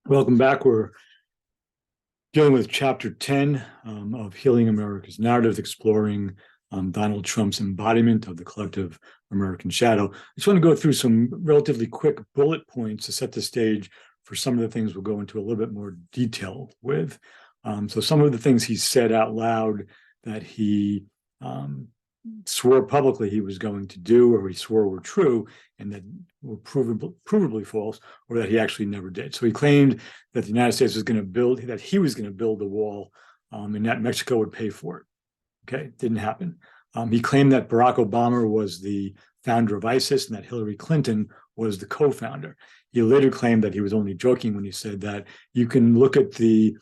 Welcome back. We're dealing with Chapter 10 of Healing America's Narrative, exploring Donald Trump's embodiment of the collective American shadow. I just want to go through some relatively quick bullet points to set the stage for some of the things we'll go into a little bit more detail with. So some of the things he said out loud that he swore publicly he was going to do, or he swore were true and that were provably false, or that he actually never did. So he claimed that the United States was going to build, that he was going to build the wall, and that Mexico would pay for it. Okay, didn't happen. He claimed that Barack Obama was the founder of ISIS and that Hillary Clinton was the co-founder. He later claimed that he was only joking when he said that. You can look at the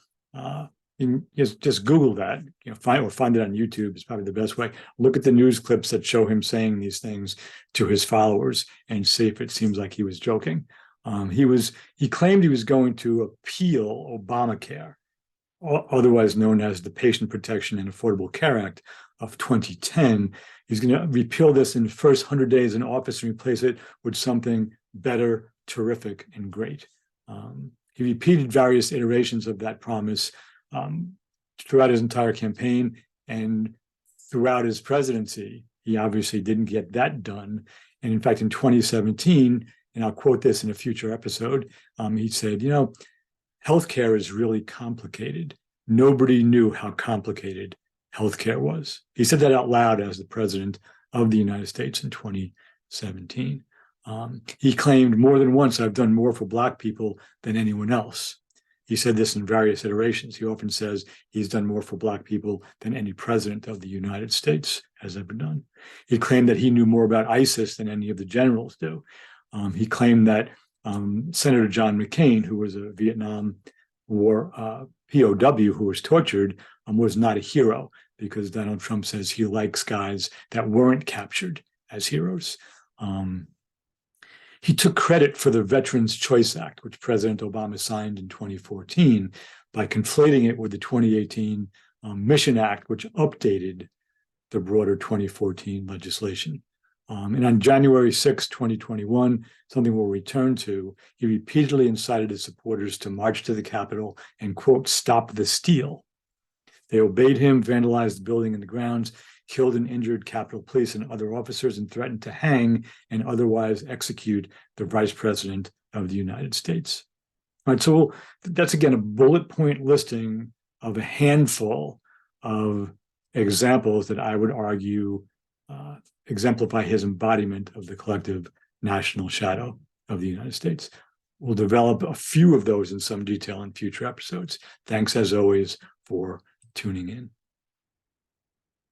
just Google that, find it on YouTube is probably the best way. Look at the news clips that show him saying these things to his followers and see if it seems like he was joking. He claimed he was going to appeal Obamacare, otherwise known as the Patient Protection and Affordable Care Act of 2010. He's going to repeal this in the first 100 days in office and replace it with something better, terrific, and great. He repeated various iterations of that promise throughout his entire campaign, and throughout his presidency. He obviously didn't get that done. And in fact, in 2017, and I'll quote this in a future episode, he said, healthcare is really complicated. Nobody knew how complicated healthcare was. He said that out loud as the president of the United States in 2017. He claimed more than once, I've done more for Black people than anyone else. He said this in various iterations. He often says he's done more for Black people than any president of the United States has ever done. He claimed that he knew more about ISIS than any of the generals do. He claimed that Senator John McCain, who was a Vietnam War POW who was tortured, was not a hero, because Donald Trump says he likes guys that weren't captured as heroes. He took credit for the Veterans Choice Act, which President Obama signed in 2014, by conflating it with the 2018 Mission Act, which updated the broader 2014 legislation. And on January 6, 2021, something we'll return to, he repeatedly incited his supporters to march to the Capitol and, quote, stop the steal. They obeyed him, vandalized the building and the grounds, killed and injured Capitol Police and other officers, and threatened to hang and otherwise execute the Vice President of the United States. All right, so that's, again, a bullet point listing of a handful of examples that I would argue exemplify his embodiment of the collective national shadow of the United States. We'll develop a few of those in some detail in future episodes. Thanks, as always, for tuning in.